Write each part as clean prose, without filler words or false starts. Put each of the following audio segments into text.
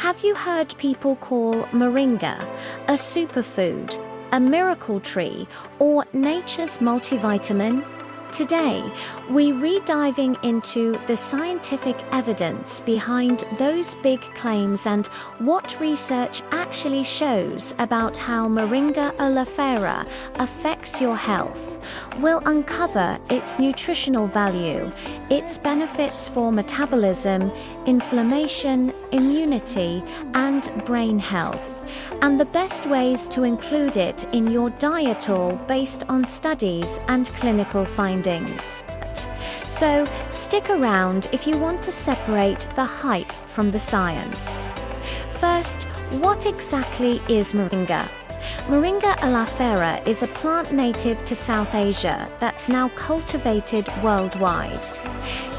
Have you heard people call Moringa a superfood, a miracle tree, or nature's multivitamin? Today, we're diving into the scientific evidence behind those big claims and what research actually shows about how Moringa oleifera affects your health. We'll uncover its nutritional value, its benefits for metabolism, inflammation, immunity, and brain health, and the best ways to include it in your diet, all based on studies and clinical findings. So stick around if you want to separate the hype from the science. First, what exactly is Moringa? Moringa oleifera is a plant native to South Asia that's now cultivated worldwide.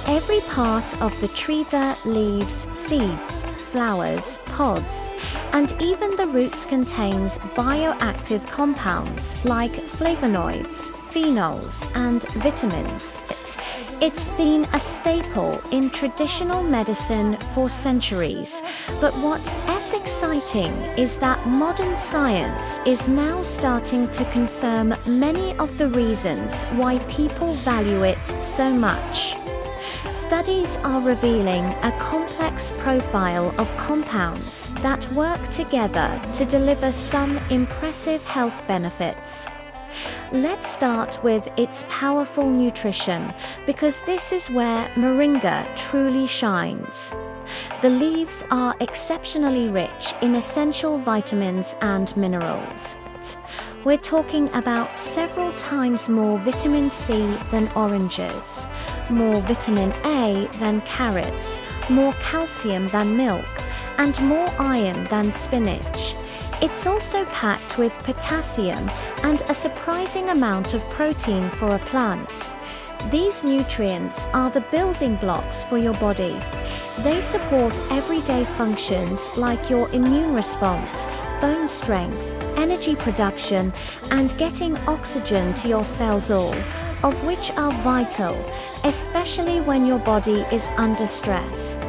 Every part of the tree, the leaves, seeds, flowers, pods, and even the roots contains bioactive compounds like flavonoids, phenols, and vitamins. It's been a staple in traditional medicine for centuries, but what's exciting is that modern science is now starting to confirm many of the reasons why people value it so much. Studies are revealing a complex profile of compounds that work together to deliver some impressive health benefits. Let's start with its powerful nutrition, because this is where Moringa truly shines. The leaves are exceptionally rich in essential vitamins and minerals. We're talking about several times more vitamin C than oranges, more vitamin A than carrots, more calcium than milk, and more iron than spinach. It's also packed with potassium and a surprising amount of protein for a plant. These nutrients are the building blocks for your body. They support everyday functions like your immune response, bone strength, energy production, and getting oxygen to your cells, all of which are vital, especially when your body is under stress.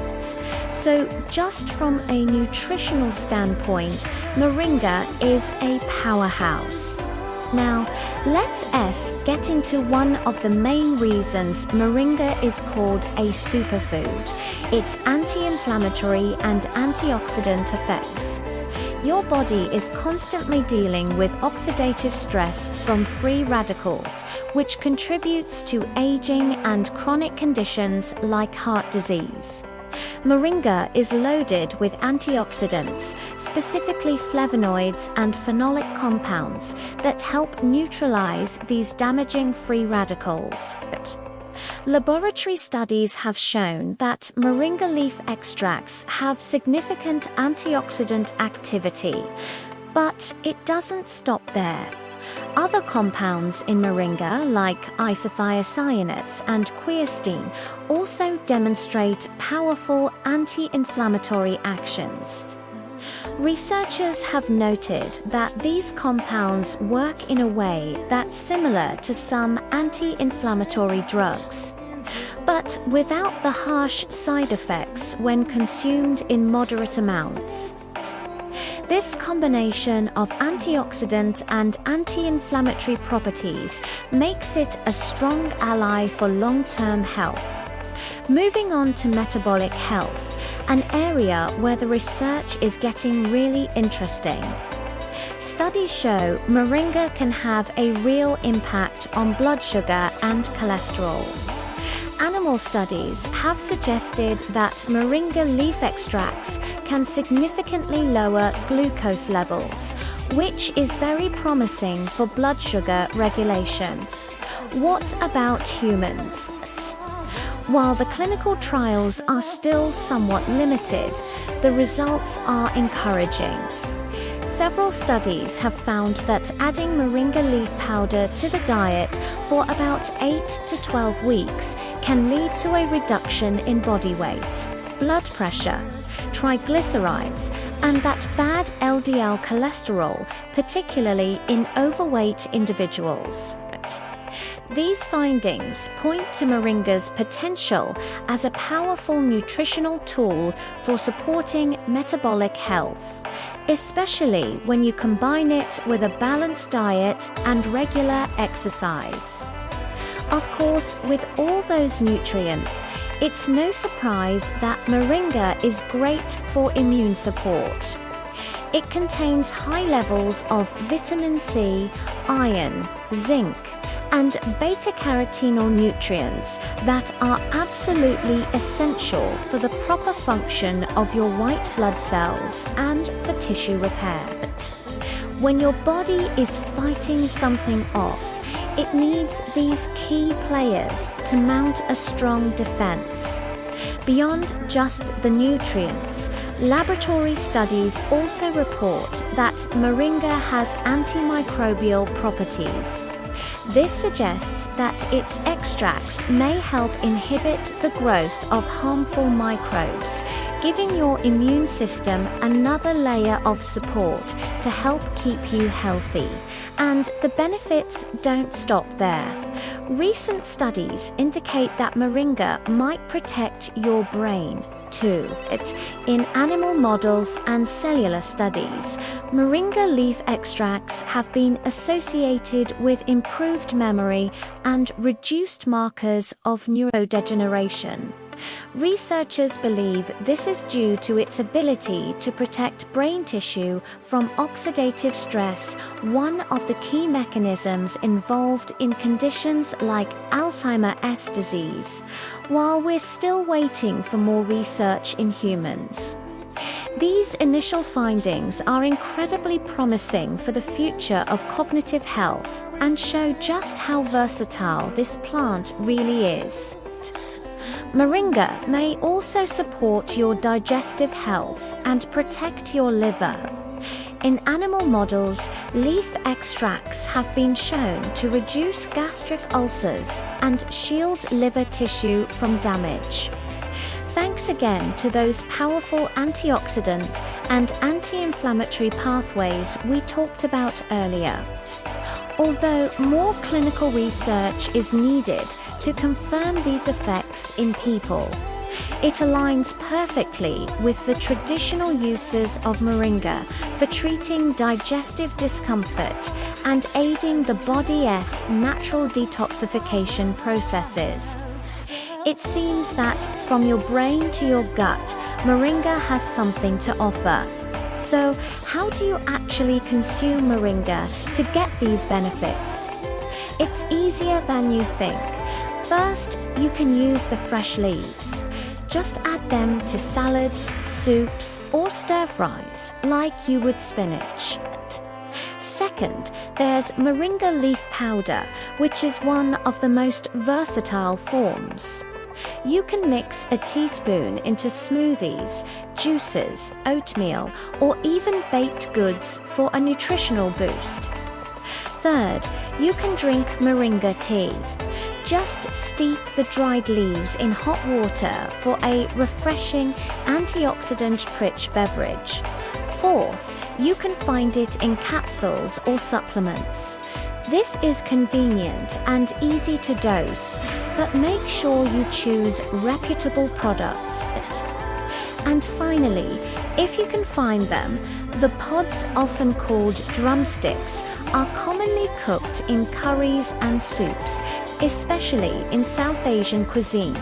So just from a nutritional standpoint, Moringa is a powerhouse. Now, let us get into one of the main reasons Moringa is called a superfood: its anti-inflammatory and antioxidant effects. Your body is constantly dealing with oxidative stress from free radicals, which contributes to aging and chronic conditions like heart disease. Moringa is loaded with antioxidants, specifically flavonoids and phenolic compounds, that help neutralize these damaging free radicals. Laboratory studies have shown that Moringa leaf extracts have significant antioxidant activity, but it doesn't stop there. Other compounds in Moringa, like isothiocyanates and quercetin, also demonstrate powerful anti-inflammatory actions. Researchers have noted that these compounds work in a way that's similar to some anti-inflammatory drugs, but without the harsh side effects when consumed in moderate amounts. This combination of antioxidant and anti-inflammatory properties makes it a strong ally for long-term health. Moving on to metabolic health, an area where the research is getting really interesting. Studies show Moringa can have a real impact on blood sugar and cholesterol. Animal studies have suggested that Moringa leaf extracts can significantly lower glucose levels, which is very promising for blood sugar regulation. What about humans? While the clinical trials are still somewhat limited, the results are encouraging. Several studies have found that adding Moringa leaf powder to the diet for about 8 to 12 weeks can lead to a reduction in body weight, blood pressure, triglycerides, and that bad LDL cholesterol, particularly in overweight individuals. These findings point to moringa's potential as a powerful nutritional tool for supporting metabolic health, especially when you combine it with a balanced diet and regular exercise. Of course, with all those nutrients, it's no surprise that moringa is great for immune support. It contains high levels of vitamin C, iron, zinc, and beta-carotenol nutrients that are absolutely essential for the proper function of your white blood cells and for tissue repair. When your body is fighting something off, it needs these key players to mount a strong defense. Beyond just the nutrients, laboratory studies also report that moringa has antimicrobial properties. This suggests that its extracts may help inhibit the growth of harmful microbes, giving your immune system another layer of support to help keep you healthy. And the benefits don't stop there. Recent studies indicate that moringa might protect your brain too. In animal models and cellular studies, moringa leaf extracts have been associated with improved memory and reduced markers of neurodegeneration. Researchers believe this is due to its ability to protect brain tissue from oxidative stress, one of the key mechanisms involved in conditions like Alzheimer's disease, while we're still waiting for more research in humans. These initial findings are incredibly promising for the future of cognitive health and show just how versatile this plant really is. Moringa may also support your digestive health and protect your liver. In animal models, leaf extracts have been shown to reduce gastric ulcers and shield liver tissue from damage. Thanks again to those powerful antioxidant and anti-inflammatory pathways we talked about earlier. Although more clinical research is needed to confirm these effects in people, it aligns perfectly with the traditional uses of moringa for treating digestive discomfort and aiding the body's natural detoxification processes. It seems that from your brain to your gut, moringa has something to offer. So, how do you actually consume moringa to get these benefits? It's easier than you think. First, you can use the fresh leaves. Just add them to salads, soups, or stir-fries, like you would spinach. Second, there's moringa leaf powder, which is one of the most versatile forms. You can mix a teaspoon into smoothies, juices, oatmeal, or even baked goods for a nutritional boost. Third, you can drink moringa tea. Just steep the dried leaves in hot water for a refreshing, antioxidant-rich beverage. Fourth, you can find it in capsules or supplements. This is convenient and easy to dose, but make sure you choose reputable products. And finally, if you can find them, the pods, often called drumsticks, are commonly cooked in curries and soups, especially in South Asian cuisine.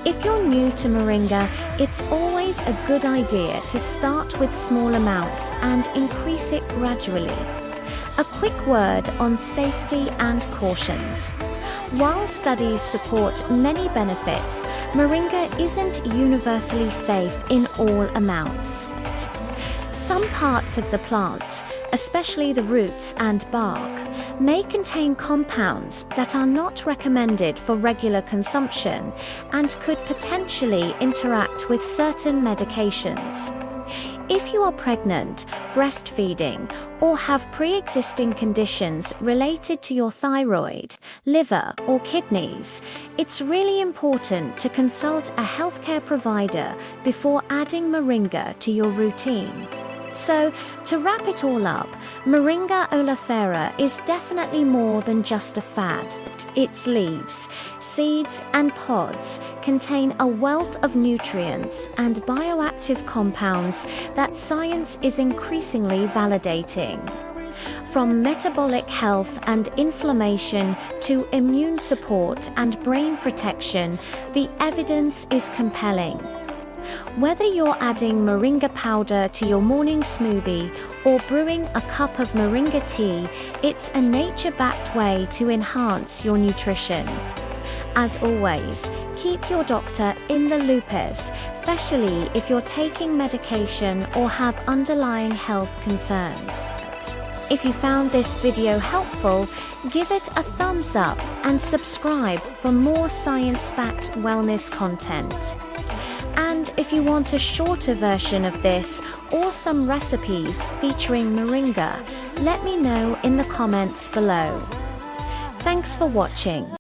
If you're new to moringa, it's always a good idea to start with small amounts and increase it gradually. A quick word on safety and cautions. While studies support many benefits, moringa isn't universally safe in all amounts. Some parts of the plant, especially the roots and bark, may contain compounds that are not recommended for regular consumption and could potentially interact with certain medications. If you are pregnant, breastfeeding, or have pre-existing conditions related to your thyroid, liver, or kidneys, it's really important to consult a healthcare provider before adding moringa to your routine. So, to wrap it all up, Moringa oleifera is definitely more than just a fad. Its leaves, seeds, and pods contain a wealth of nutrients and bioactive compounds that science is increasingly validating. From metabolic health and inflammation to immune support and brain protection, the evidence is compelling. Whether you're adding moringa powder to your morning smoothie or brewing a cup of moringa tea, it's a nature-backed way to enhance your nutrition. As always, keep your doctor in the loop, especially if you're taking medication or have underlying health concerns. If you found this video helpful, give it a thumbs up and subscribe for more science-backed wellness content. And if you want a shorter version of this or some recipes featuring moringa, let me know in the comments below. Thanks for watching.